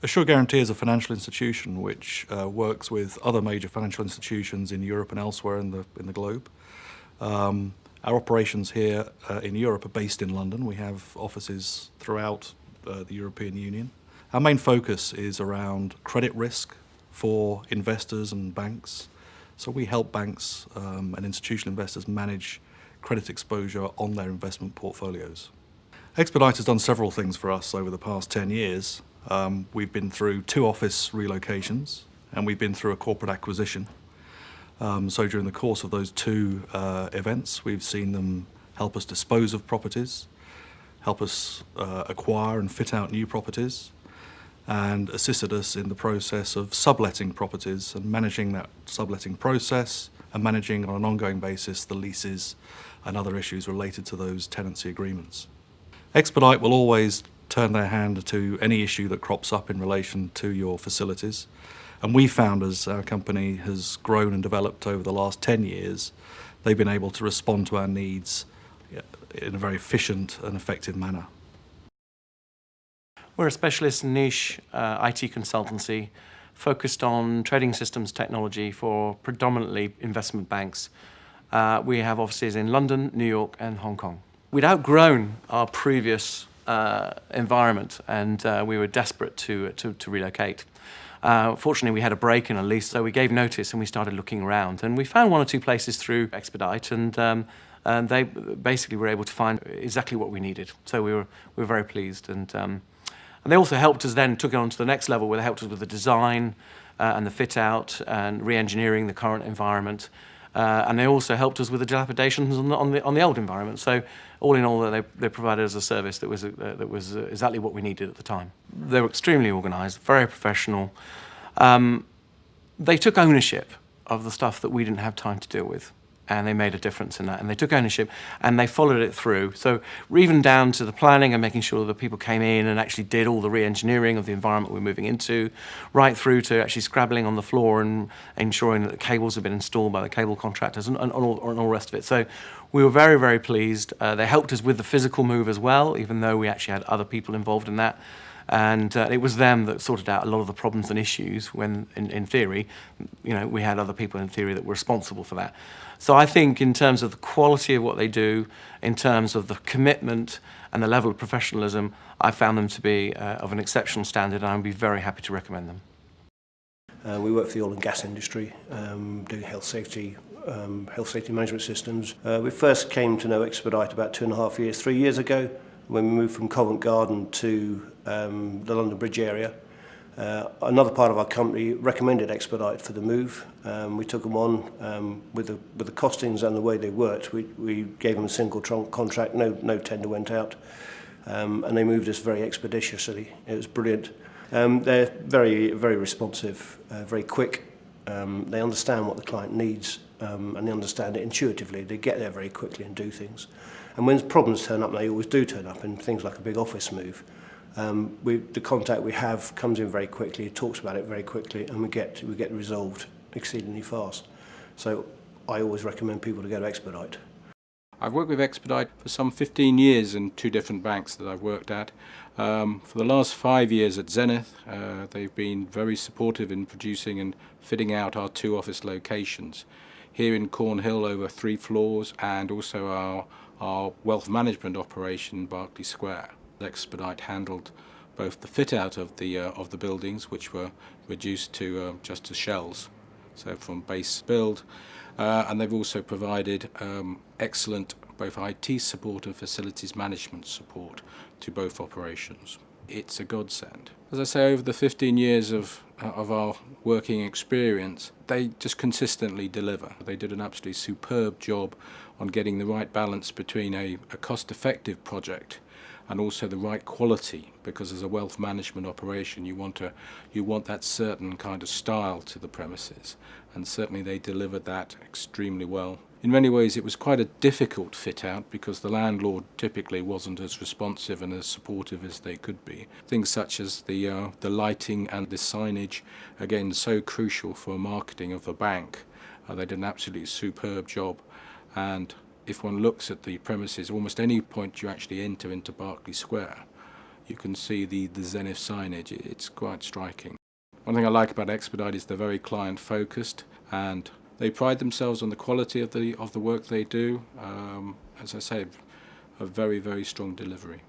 Assure Guarantee is a financial institution which works with other major financial institutions in Europe and elsewhere in the globe. Our operations here in Europe are based in London. We have offices throughout the European Union. Our main focus is around credit risk for investors and banks. So we help banks and institutional investors manage credit exposure on their investment portfolios. Expedite has done several things for us over the past 10 years. We've been through 2 office relocations and we've been through a corporate acquisition. So during the course of those 2 events, we've seen them help us dispose of properties, help us acquire and fit out new properties, and assisted us in the process of subletting properties and managing that subletting process and managing on an ongoing basis the leases and other issues related to those tenancy agreements. Expedite will always turn their hand to any issue that crops up in relation to your facilities. And we found as our company has grown and developed over the last 10 years, they've been able to respond to our needs in a very efficient and effective manner. We're a specialist niche IT consultancy focused on trading systems technology for predominantly investment banks. We have offices in London, New York and Hong Kong. We'd outgrown our previous environment and we were desperate to relocate. Fortunately, we had a break in a lease, so we gave notice and we started looking around. And we found 1 or 2 places through Expedite, and they basically were able to find exactly what we needed. So we were very pleased. And they also helped us then, took it on to the next level, where they helped us with the design and the fit out and re-engineering the current environment. And they also helped us with the dilapidations on the old environment. So all in all, they provided us a service that was exactly what we needed at the time. They were extremely organised, very professional. They took ownership of the stuff that we didn't have time to deal with, and they made a difference in that. And they took ownership and they followed it through. So even down to the planning and making sure that people came in and actually did all the re-engineering of the environment we're moving into, right through to actually scrabbling on the floor and ensuring that the cables have been installed by the cable contractors and all the rest of it. So we were very, very pleased. They helped us with the physical move as well, even though we actually had other people involved in that. And it was them that sorted out a lot of the problems and issues when, in theory, we had other people in theory that were responsible for that. So I think in terms of the quality of what they do, in terms of the commitment and the level of professionalism, I found them to be of an exceptional standard, and I'd be very happy to recommend them. We work for the oil and gas industry, doing health safety management systems. We first came to know Expedite about 3 years ago, when we moved from Covent Garden to the London Bridge area. Another part of our company recommended Expedite for the move. We took them on with the costings and the way they worked. We gave them a single contract, no tender went out, and they moved us very expeditiously. It was brilliant. They're very, very responsive, very quick. They understand what the client needs, and they understand it intuitively. They get there very quickly and do things. And when problems turn up, they always do turn up in things like a big office move. The contact we have comes in very quickly, talks about it very quickly, and we get resolved exceedingly fast. So I always recommend people to go to Expedite. I've worked with Expedite for some 15 years in 2 different banks that I've worked at. For the last 5 years at Zenith, they've been very supportive in producing and fitting out our 2 office locations. Here in Cornhill, over 3 floors, and also our wealth management operation in Berkeley Square. Expedite handled both the fit out of the buildings, which were reduced to just to shells, so from base build, and they've also provided excellent both IT support and facilities management support to both operations. It's a godsend. As I say, over the 15 years of our working experience, they just consistently deliver. They did an absolutely superb job on getting the right balance between a cost-effective project and also the right quality, because as a wealth management operation you want that certain kind of style to the premises, and certainly they delivered that extremely well. In many ways it was quite a difficult fit out because the landlord typically wasn't as responsive and as supportive as they could be. Things such as the lighting and the signage, again so crucial for marketing of the bank. They did an absolutely superb job, and if one looks at the premises, almost any point you actually enter into Berkeley Square, you can see the Zenith signage. It's quite striking. One thing I like about Expedite is they're very client focused, and they pride themselves on the quality of the work they do. As I say, a very, very strong delivery.